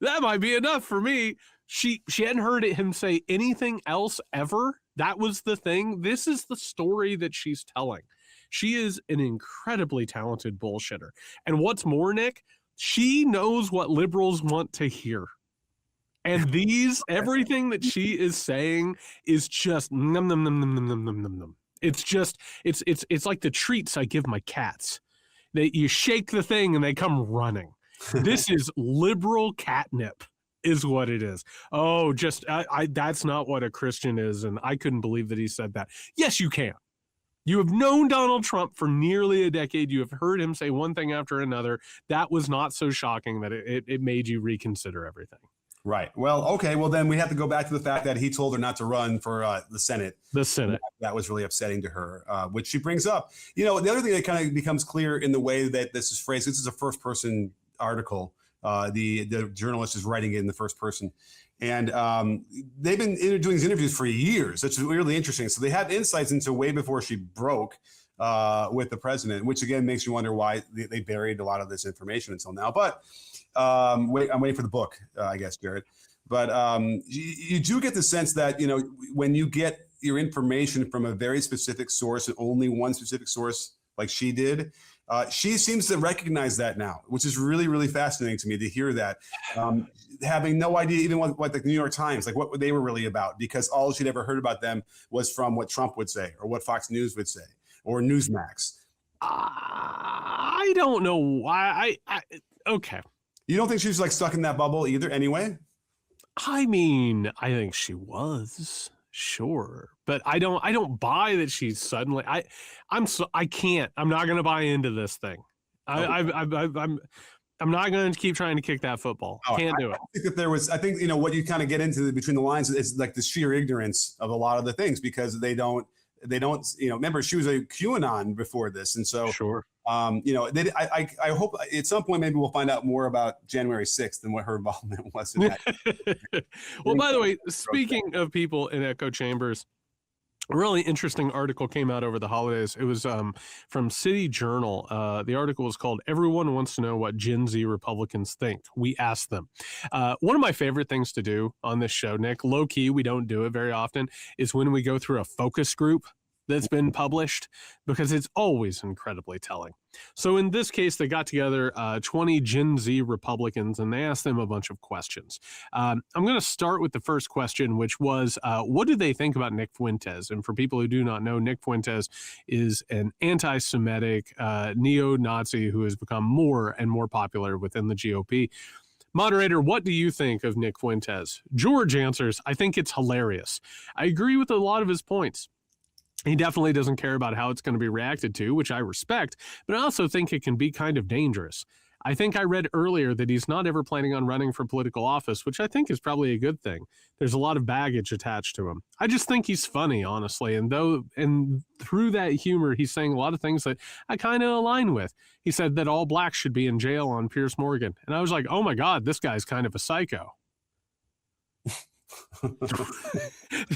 That might be enough for me. She hadn't heard him say anything else ever. That was the thing. This is the story that she's telling. She is an incredibly talented bullshitter. And what's more, Nick, she knows what liberals want to hear. And everything that she is saying is just num num num num num num num num num. It's just it's like the treats I give my cats. You shake the thing and they come running. This is liberal catnip, is what it is. Oh, that's not what a Christian is, and I couldn't believe that he said that. Yes, you can. You have known Donald Trump for nearly a decade. You have heard him say one thing after another. That was not so shocking that it made you reconsider everything. Right. Well, okay. Well, then we have to go back to the fact that he told her not to run for the Senate. The Senate. That was really upsetting to her, which she brings up. The other thing that kind of becomes clear in the way that this is phrased, this is a first-person article. The journalist is writing it in the first person. And they've been doing these interviews for years. It's really interesting. So they have insights into way before she broke with the president, which, again, makes you wonder why they buried a lot of this information until now. But I'm waiting for the book, I guess, Jared. But you do get the sense that, when you get your information from a very specific source and only one specific source like she did, she seems to recognize that now, which is really, really fascinating to me to hear that, having no idea even what the New York Times, like what they were really about, because all she'd ever heard about them was from what Trump would say or what Fox News would say or Newsmax. I don't know why. Okay. You don't think she was stuck in that bubble either anyway? I mean, I think she was, sure. But I don't buy that she's suddenly I'm not going to buy into this thing. I'm not going to keep trying to kick that football. Can't do it. I think that I think what you kind of get into between the lines is like the sheer ignorance of a lot of the things, because they don't, remember she was a QAnon before this. And so, sure. I hope at some point maybe we'll find out more about January 6th and what her involvement was in that. Well, by the way, speaking of people in echo chambers, a really interesting article came out over the holidays. It was from City Journal. The article was called "Everyone Wants to Know What Gen Z Republicans Think. We Asked Them." One of my favorite things to do on this show, Nick, low key, we don't do it very often, is when we go through a focus group that's been published, because it's always incredibly telling. So in this case, they got together 20 Gen Z Republicans and they asked them a bunch of questions. I'm going to start with the first question, which was, what do they think about Nick Fuentes? And for people who do not know, Nick Fuentes is an anti-Semitic neo-Nazi who has become more and more popular within the GOP. Moderator, what do you think of Nick Fuentes? George answers, I think it's hilarious. I agree with a lot of his points. He definitely doesn't care about how it's going to be reacted to, which I respect, but I also think it can be kind of dangerous. I think I read earlier that he's not ever planning on running for political office, which I think is probably a good thing. There's a lot of baggage attached to him. I just think he's funny, honestly, and through that humor, he's saying a lot of things that I kind of align with. He said that all blacks should be in jail on Piers Morgan, and I was like, oh my God, this guy's kind of a psycho.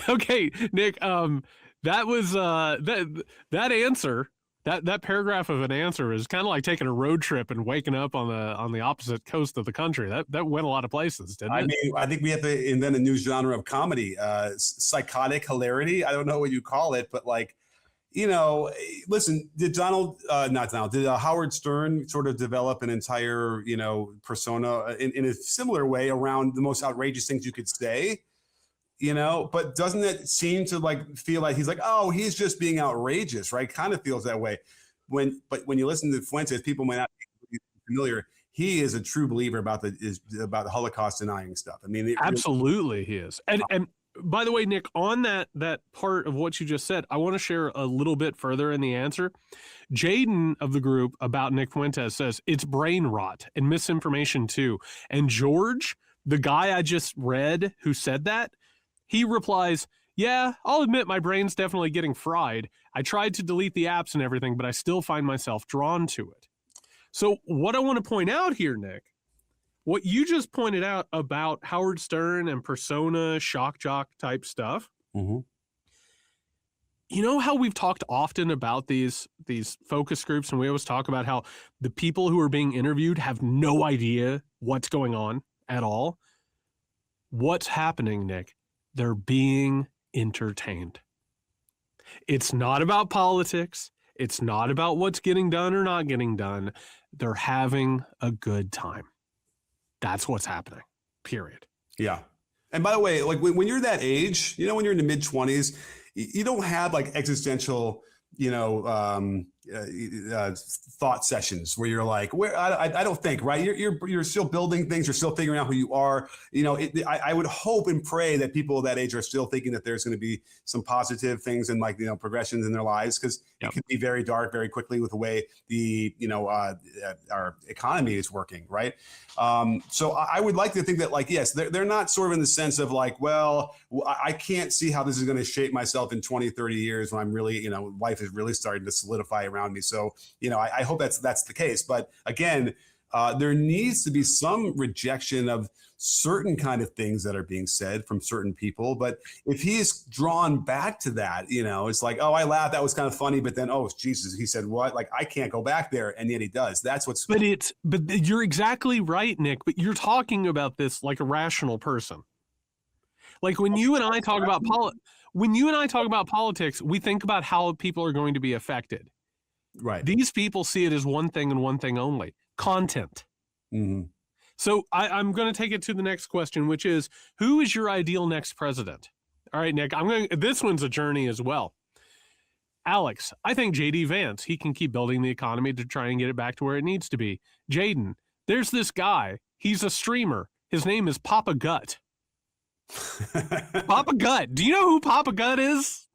Okay, Nick, that was that answer, that paragraph of an answer is kind of like taking a road trip and waking up on the opposite coast of the country. That went a lot of places, didn't it? I mean, I think we have to invent a new genre of comedy, psychotic hilarity. I don't know what you call it, but like, you know, listen, did Howard Stern sort of develop an entire, you know, persona in a similar way around the most outrageous things you could say? You know, but doesn't it seem to like feel like he's like, oh, he's just being outrageous, right? Kind of feels that way. But when you listen to Fuentes, people might not be familiar. He is a true believer about the Holocaust denying stuff. I mean, absolutely, he is. And by the way, Nick, on that part of what you just said, I want to share a little bit further in the answer. Jaden of the group about Nick Fuentes says it's brain rot and misinformation too. And George, the guy I just read who said that, he replies, yeah, I'll admit my brain's definitely getting fried. I tried to delete the apps and everything, but I still find myself drawn to it. So what I want to point out here, Nick, what you just pointed out about Howard Stern and persona, shock jock type stuff, mm-hmm. You know how we've talked often about these focus groups, and we always talk about how the people who are being interviewed have no idea what's going on at all? What's happening, Nick? They're being entertained. It's not about politics. It's not about what's getting done or not getting done. They're having a good time. That's what's happening, period. Yeah. And by the way, like when you're that age, you know, when you're in the mid-20s, you don't have like existential, you know, thought sessions where you're like, I don't think, right? You're still building things. You're still figuring out who you are. You know, I would hope and pray that people that age are still thinking that there's going to be some positive things and like, you know, progressions in their lives, because it can be very dark very quickly with the way our economy is working, right? So I would like to think that, like, yes, they're not sort of in the sense of like, well, I can't see how this is going to shape myself in 20, 30 years when I'm really, you know, life is really starting to solidify around me. So, you know, I hope that's the case. But again, there needs to be some rejection of certain kind of things that are being said from certain people. But if he's drawn back to that, you know, it's like, oh, I laughed, that was kind of funny. But then, oh, Jesus, he said what? Like, I can't go back there. And yet he does. That's what's. But you're exactly right, Nick. But you're talking about this like a rational person. Like when you and I talk about politics, we think about how people are going to be affected. Right. These people see it as one thing and one thing only: content. Mm-hmm. So I'm going to take it to the next question, which is, who is your ideal next president? All right, Nick, this one's a journey as well. Alex, I think JD Vance. He can keep building the economy to try and get it back to where it needs to be. Jaden, there's this guy. He's a streamer. His name is Papa Gut. Papa Gut. Do you know who Papa Gut is?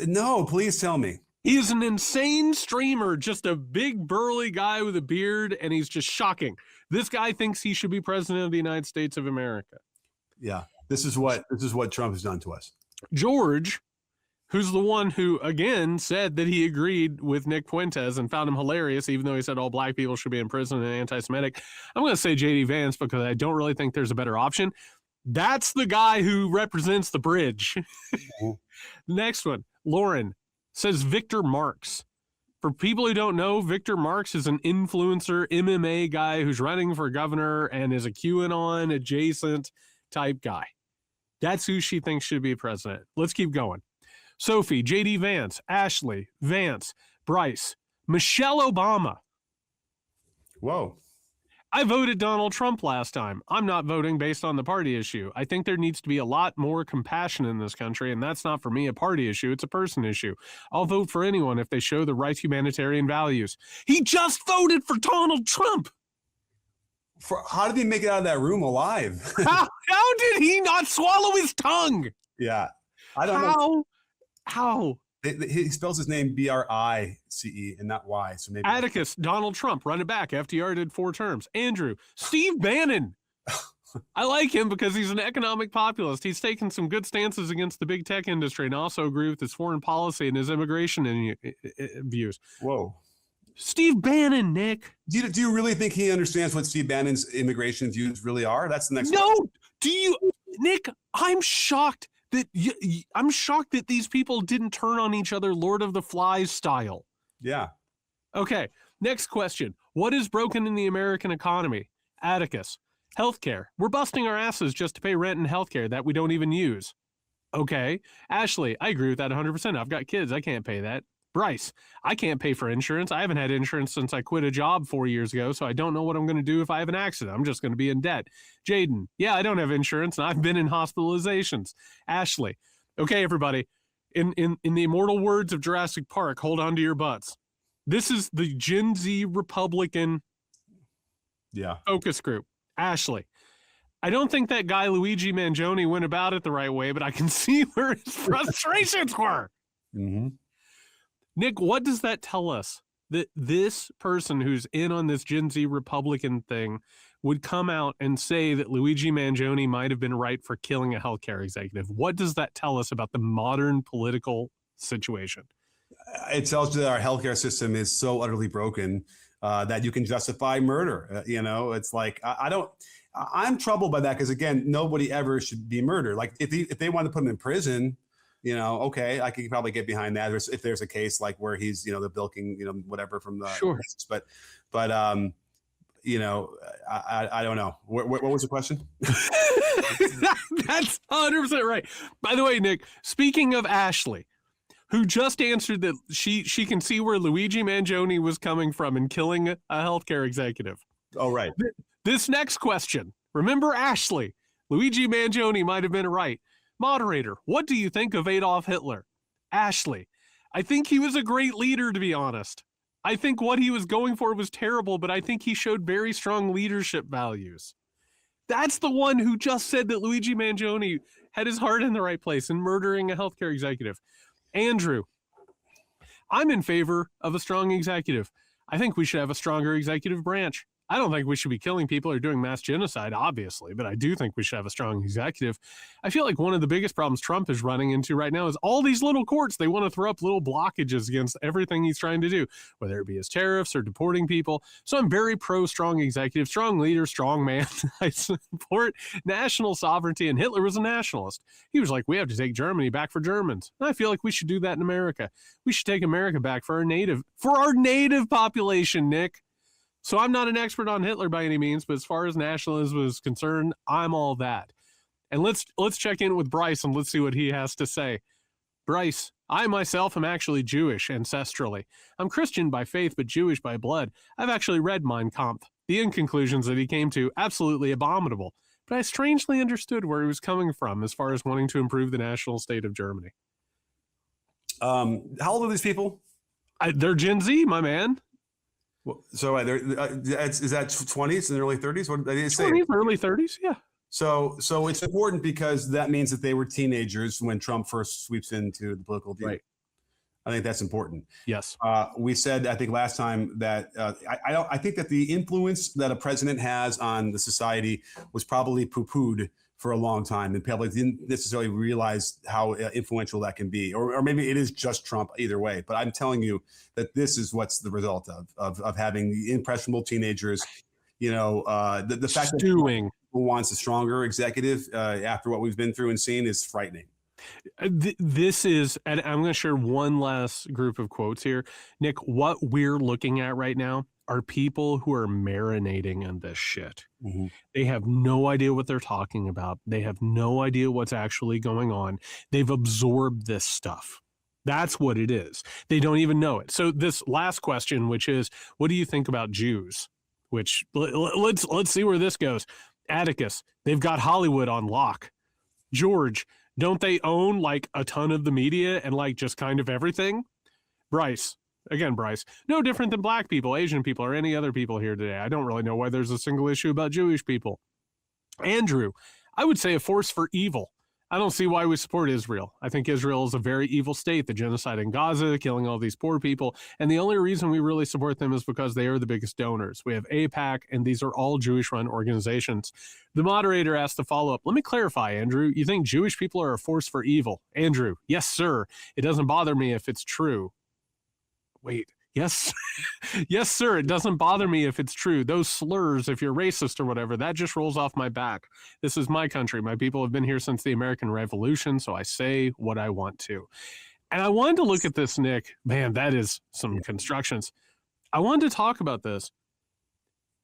No, please tell me. He is an insane streamer, just a big burly guy with a beard, and he's just shocking. This guy thinks he should be president of the United States of America. Yeah, this is what Trump has done to us. George, who's the one who, again, said that he agreed with Nick Fuentes and found him hilarious, even though he said all black people should be in prison and anti-Semitic. I'm going to say JD Vance because I don't really think there's a better option. That's the guy who represents the bridge. Mm-hmm. Next one, Lauren says Victor Marx. For people who don't know, Victor Marx is an influencer MMA guy who's running for governor and is a QAnon adjacent type guy. That's who she thinks should be president. Let's keep going. Sophie, JD Vance, Ashley, Vance, Bryce, Michelle Obama. Whoa. I voted Donald Trump last time. I'm not voting based on the party issue. I think there needs to be a lot more compassion in this country, and that's not for me a party issue. It's a person issue. I'll vote for anyone if they show the right humanitarian values. He just voted for Donald Trump. How did he make it out of that room alive? How did he not swallow his tongue? Yeah. I don't know. How? He spells his name Brice and not Y. So maybe Atticus, Donald Trump, run it back. FDR did 4 terms. Andrew, Steve Bannon. I like him because he's an economic populist. He's taken some good stances against the big tech industry and also agree with his foreign policy and his immigration views. Whoa. Steve Bannon, Nick. Do you really think he understands what Steve Bannon's immigration views really are? That's the next No. question. Do you, Nick? I'm shocked that these people didn't turn on each other Lord of the Flies style. Yeah. Okay. Next question. What is broken in the American economy? Atticus. Healthcare. We're busting our asses just to pay rent and healthcare that we don't even use. Okay. Ashley, I agree with that 100%. I've got kids. I can't pay that. Bryce, I can't pay for insurance. I haven't had insurance since I quit a job 4 years ago, so I don't know what I'm going to do if I have an accident. I'm just going to be in debt. Jaden, yeah, I don't have insurance, and I've been in hospitalizations. Ashley, okay, everybody, in the immortal words of Jurassic Park, hold on to your butts. This is the Gen Z Republican focus group. Ashley, I don't think that guy Luigi Mangione went about it the right way, but I can see where his frustrations were. Mm-hmm. Nick, what does that tell us? That this person who's in on this Gen Z Republican thing would come out and say that Luigi Mangione might have been right for killing a healthcare executive. What does that tell us about the modern political situation? It tells you that our healthcare system is so utterly broken that you can justify murder. It's like, I'm troubled by that because, again, nobody ever should be murdered. Like if they want to put him in prison, okay, I could probably get behind that. If there's a case like where he's, the bilking, whatever from the, sure. But I don't know. What was the question? That's 100% right. By the way, Nick, speaking of Ashley, who just answered that she can see where Luigi Mangione was coming from in killing a healthcare executive. Oh, right. This next question, remember Ashley, Luigi Mangione might have been right. Moderator, what do you think of Adolf Hitler? Ashley, I think he was a great leader, to be honest. I think what he was going for was terrible, but I think he showed very strong leadership values. That's the one who just said that Luigi Mangione had his heart in the right place in murdering a healthcare executive. Andrew, I'm in favor of a strong executive. I think we should have a stronger executive branch. I don't think we should be killing people or doing mass genocide, obviously, but I do think we should have a strong executive. I feel like one of the biggest problems Trump is running into right now is all these little courts. They want to throw up little blockages against everything he's trying to do, whether it be his tariffs or deporting people. So I'm very pro strong executive, strong leader, strong man. I support national sovereignty, and Hitler was a nationalist. He was like, we have to take Germany back for Germans. And I feel like we should do that in America. We should take America back for our native population, Nick. So I'm not an expert on Hitler by any means, but as far as nationalism is concerned, I'm all that. And let's check in with Bryce and let's see what he has to say. Bryce, I myself am actually Jewish ancestrally. I'm Christian by faith, but Jewish by blood. I've actually read Mein Kampf. The end conclusions that he came to, absolutely abominable. But I strangely understood where he was coming from as far as wanting to improve the national state of Germany. How old are these people? They're Gen Z, my man. So is that 20s and early 30s? What did they say? 20s, early 30s, yeah. So it's important because that means that they were teenagers when Trump first sweeps into the political deal. Right. I think that's important. Yes. We said, I think last time that I think that the influence that a president has on the society was probably poo-pooed for a long time, and probably didn't necessarily realize how influential that can be, or maybe it is just Trump. Either way, but I'm telling you that this is what's the result of having the impressionable teenagers. The fact that Trump wants a stronger executive after what we've been through and seen is frightening. This is, and I'm going to share one last group of quotes here, Nick. What we're looking at right now are people who are marinating in this shit. Mm-hmm. They have no idea what they're talking about. They have no idea what's actually going on. They've absorbed this stuff. That's what it is. They don't even know it. So this last question, which is, what do you think about Jews? Which let's see where this goes. Atticus, they've got Hollywood on lock. George, don't they own like a ton of the media and like just kind of everything? Bryce, no different than black people, Asian people, or any other people here today. I don't really know why there's a single issue about Jewish people. Andrew, I would say a force for evil. I don't see why we support Israel. I think Israel is a very evil state, the genocide in Gaza, killing all these poor people. And the only reason we really support them is because they are the biggest donors. We have AIPAC, and these are all Jewish-run organizations. The moderator asked to follow up. Let me clarify, Andrew. You think Jewish people are a force for evil? Andrew, yes, sir. It doesn't bother me if it's true. Wait. Yes. Yes, sir. It doesn't bother me if it's true. Those slurs, if you're racist or whatever, that just rolls off my back. This is my country. My people have been here since the American Revolution, so I say what I want to. And I wanted to look at this, Nick. Man, that is some constructions. I wanted to talk about this.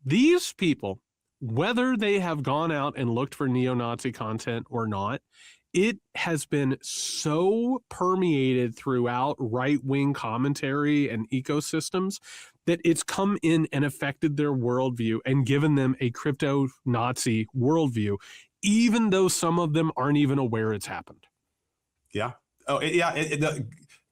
These people, whether they have gone out and looked for neo-Nazi content or not, it has been so permeated throughout right-wing commentary and ecosystems that it's come in and affected their worldview and given them a crypto-Nazi worldview, even though some of them aren't even aware it's happened. Yeah. Oh, yeah.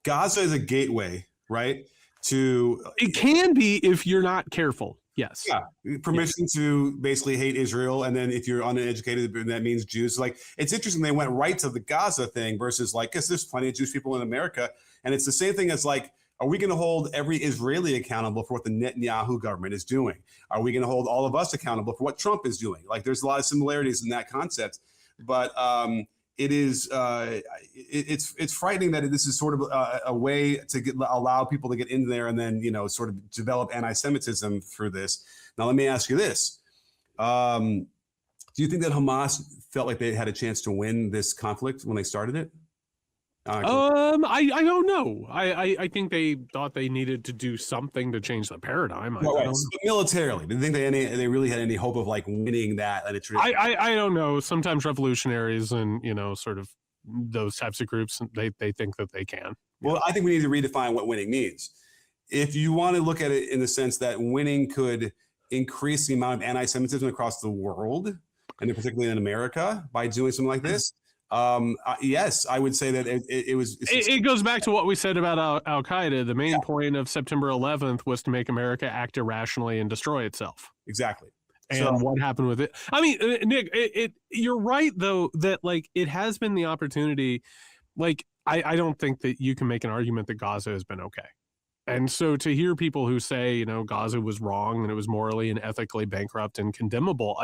Gaza is a gateway, right? It can be if you're not careful. Yes. Yeah. Permission to basically hate Israel. And then if you're uneducated, that means Jews. Like, it's interesting. They went right to the Gaza thing versus like, because there's plenty of Jewish people in America. And it's the same thing as like, are we going to hold every Israeli accountable for what the Netanyahu government is doing? Are we going to hold all of us accountable for what Trump is doing? Like, there's a lot of similarities in that concept. But it's frightening that this is sort of a way to allow people to get in there and then, sort of develop anti-Semitism through this. Now, let me ask you this. Do you think that Hamas felt like they had a chance to win this conflict when they started it? I don't know. I think they thought they needed to do something to change the paradigm. Militarily, do you think they really had any hope of like winning that? I don't know. Sometimes revolutionaries and sort of those types of groups, they think that they can. Well, I think we need to redefine what winning means. If you want to look at it in the sense that winning could increase the amount of anti-Semitism across the world, and particularly in America, by doing something like this. Yes, I would say that it goes back to what we said about Al-Qaeda. The main point of September 11th was to make America act irrationally and destroy itself. Exactly. And what happened with it? I mean, Nick, you're right, though, that like it has been the opportunity. Like, I don't think that you can make an argument that Gaza has been okay. And so to hear people who say, Gaza was wrong and it was morally and ethically bankrupt and condemnable,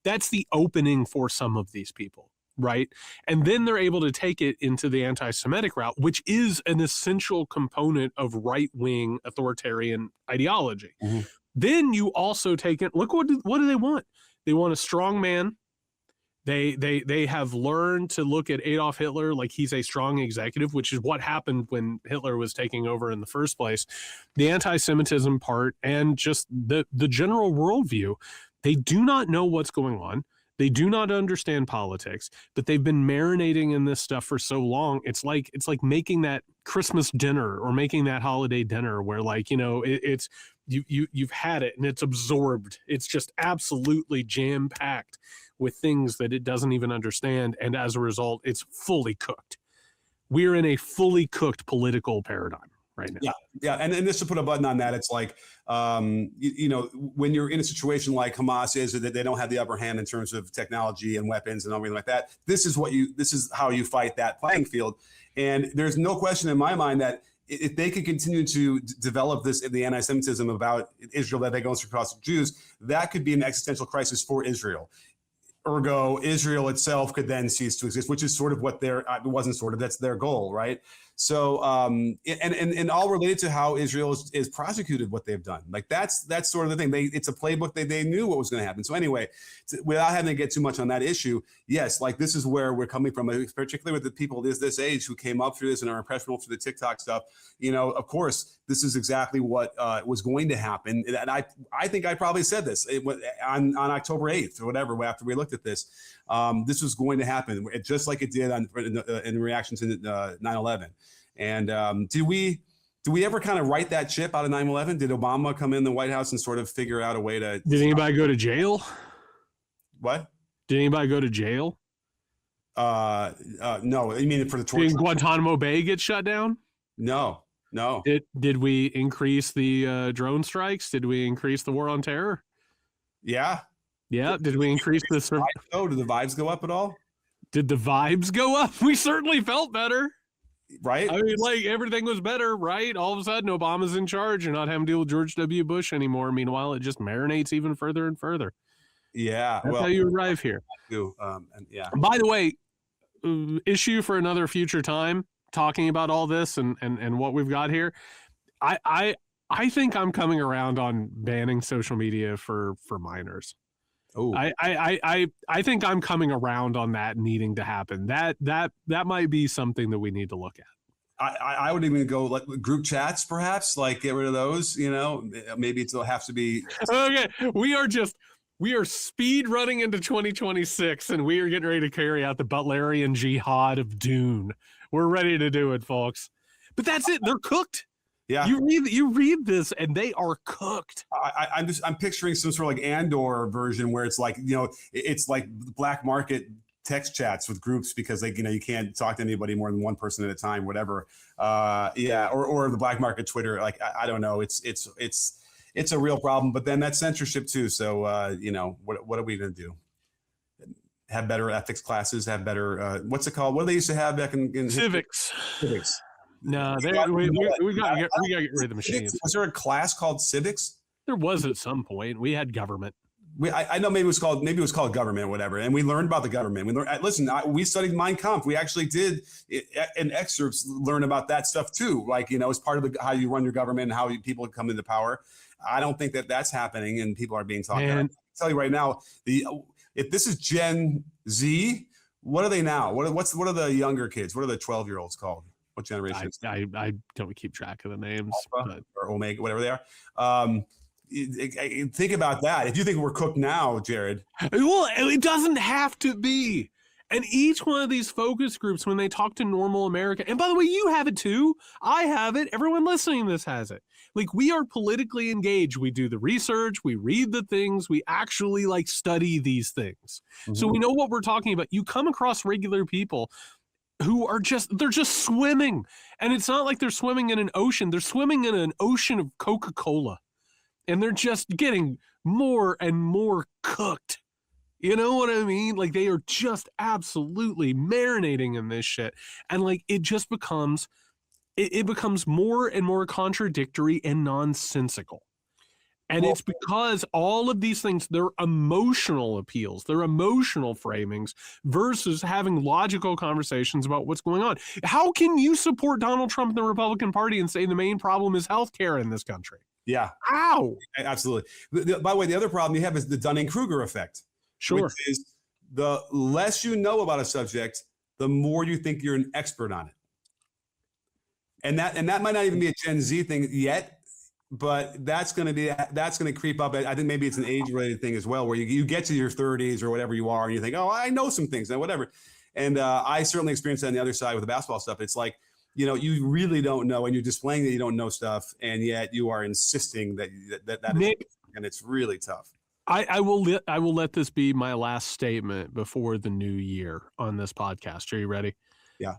that's the opening for some of these people. Right. And then they're able to take it into the anti-Semitic route, which is an essential component of right-wing authoritarian ideology. Mm-hmm. Then you also take it. Look, what do they want? They want a strong man. They have learned to look at Adolf Hitler like he's a strong executive, which is what happened when Hitler was taking over in the first place. The anti-Semitism part and just the general worldview. They do not know what's going on. They do not understand politics, but they've been marinating in this stuff for so long. It's like making that Christmas dinner or making that holiday dinner where it's you've had it and it's absorbed. It's just absolutely jam-packed with things that it doesn't even understand. And as a result, it's fully cooked. We're in a fully cooked political paradigm right now. Yeah. And just to put a button on that, it's like, when you're in a situation like Hamas is, that they don't have the upper hand in terms of technology and weapons and everything like that. This is how you fight that playing field. And there's no question in my mind that if they could continue to develop the anti-Semitism about Israel that they go across the Jews, that could be an existential crisis for Israel. Ergo, Israel itself could then cease to exist, which is sort of what that's their goal, right? So, and all related to how Israel is prosecuted what they've done. Like that's sort of the thing. It's a playbook that they knew what was going to happen. So anyway, without having to get too much on that issue, yes, like this is where we're coming from, particularly with the people this age who came up through this and are impressionable through the TikTok stuff. Of course, this is exactly what was going to happen. And I think I probably said this on October 8th or whatever, after we looked at this. This was going to happen just like it did in reaction to 9/11. And did we ever kind of write that ship out of 9/11? Did Obama come in the White House and sort of figure out a way to? Did anybody go to jail? What? Did anybody go to jail? No. You mean for the torture? Did Guantanamo Bay get shut down? No. Did we increase the drone strikes? Did we increase the war on terror? Yeah. Yeah. Did we increase the? Did the vibes go up at all? did the vibes go up? We certainly felt better. Right? I mean, like, everything was better, right? All of a sudden, Obama's in charge. You're not having to deal with George W. Bush anymore. Meanwhile, it just marinates even further and further. Yeah. That's well, how you arrive here. and yeah. By the way, issue for another future time, talking about all this and what we've got here. I think I'm coming around on banning social media for minors. Oh, I think I'm coming around on that needing to happen. That might be something that we need to look at. I would even go like group chats, perhaps, like get rid of those. Maybe it'll have to be. Okay, we are speed running into 2026, and we are getting ready to carry out the Butlerian jihad of Dune. We're ready to do it, folks. But that's it. They're cooked. Yeah. You read this, and they are cooked. I'm picturing some sort of like Andor version where it's like, it's like black market text chats with groups because you can't talk to anybody more than one person at a time, whatever. Or the black market Twitter. Like, I don't know. It's a real problem, but then that's censorship too. So, what are we going to do? Have better ethics classes, have better, what's it called? What do they used to have back in civics? Civics. No, we got to get rid of the machines. Was there a class called civics? There was at some point. We had government. I know maybe it was called government or whatever, and we learned about the government. We studied Mein Kampf. We actually did in excerpts learn about that stuff too. Like as part of how you run your government and how people come into power. I don't think that's happening, and people are being talked about. I can tell you right now, if this is Gen Z, what are they now? What are the younger kids? What are the 12-year-olds called? What generation? I don't keep track of the names. Alpha or Omega, whatever they are. Think about that. If you think we're cooked now, Jared. Well, it doesn't have to be. And each one of these focus groups, when they talk to normal America, and by the way, you have it too. I have it. Everyone listening to this has it. Like, we are politically engaged. We do the research. We read the things. We actually study these things. Mm-hmm. So we know what we're talking about. You come across regular people who are they're just swimming. And it's not like they're swimming in an ocean. They're swimming in an ocean of Coca-Cola. And they're just getting more and more cooked. You know what I mean? Like, they are just absolutely marinating in this shit. And it just becomes, it becomes more and more contradictory and nonsensical. And it's because all of these things, they're emotional appeals, they're emotional framings versus having logical conversations about what's going on. How can you support Donald Trump and the Republican Party and say the main problem is healthcare in this country? Yeah. Ow. Absolutely. By the way, the other problem you have is the Dunning-Kruger effect. Sure. Which is the less you know about a subject, the more you think you're an expert on it. And that might not even be a Gen Z thing yet. But that's going to creep up. I think maybe it's an age-related thing as well, where you get to your 30s or whatever you are, and you think, oh, I know some things and whatever. And I certainly experienced that on the other side with the basketball stuff. It's like, you really don't know, and you're displaying that you don't know stuff, and yet you are insisting that Nick, is, and it's really tough. I will let this be my last statement before the new year on this podcast. Are you ready? Yeah.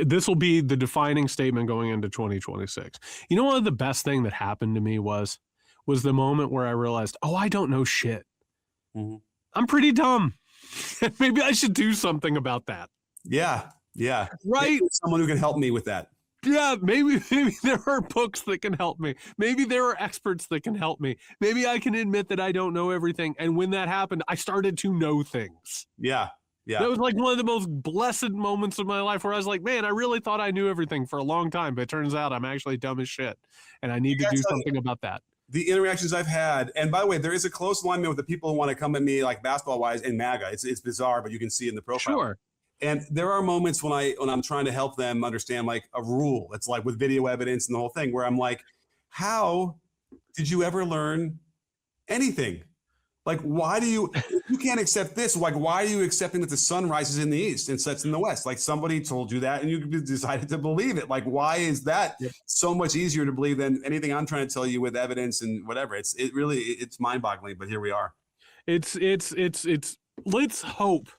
This will be the defining statement going into 2026. You know what the best thing that happened to me was the moment where I realized, I don't know shit. Mm-hmm. I'm pretty dumb. Maybe I should do something about that. Yeah. Yeah. Right. Maybe someone who can help me with that. Yeah, maybe there are books that can help me. Maybe there are experts that can help me. Maybe I can admit that I don't know everything. And when that happened, I started to know things. Yeah. Yeah. That was one of the most blessed moments of my life where I was like, man, I really thought I knew everything for a long time, but it turns out I'm actually dumb as shit. And I need to do something about that. The interactions I've had, and by the way, there is a close alignment with the people who want to come at me like basketball-wise in MAGA. It's bizarre, but you can see it in the profile. Sure. And there are moments when I'm trying to help them understand a rule. It's like with video evidence and the whole thing, where I'm like, how did you ever learn anything? Like, why do you can't accept this? Like, why are you accepting that the sun rises in the east and sets in the west? Like, somebody told you that and you decided to believe it. Like, why is that so much easier to believe than anything I'm trying to tell you with evidence and whatever? It's mind boggling, but here we are. It's let's hope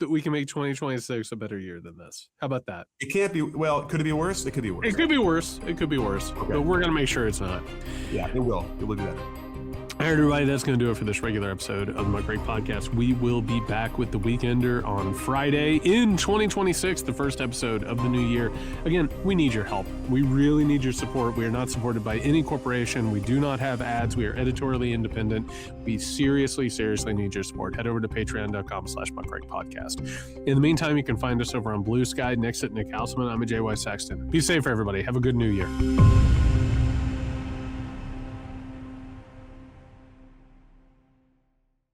that we can make 2026 a better year than this. How about that? It can't be. Well, could it be worse? It could be worse. It could be worse. It could be worse. Okay. But we're going to make sure it's not. Yeah, it will. It will do that. All right, everybody, that's going to do it for this regular episode of the Muckrake Podcast. We will be back with The Weekender on Friday in 2026, the first episode of the new year. Again, we need your help. We really need your support. We are not supported by any corporation. We do not have ads. We are editorially independent. We seriously need your support. Head over to patreon.com/Muckrake Podcast. In the meantime, you can find us over on Blue Sky. Next at Nick Hauselman. I'm a JY Sexton. Be safe, everybody. Have a good new year.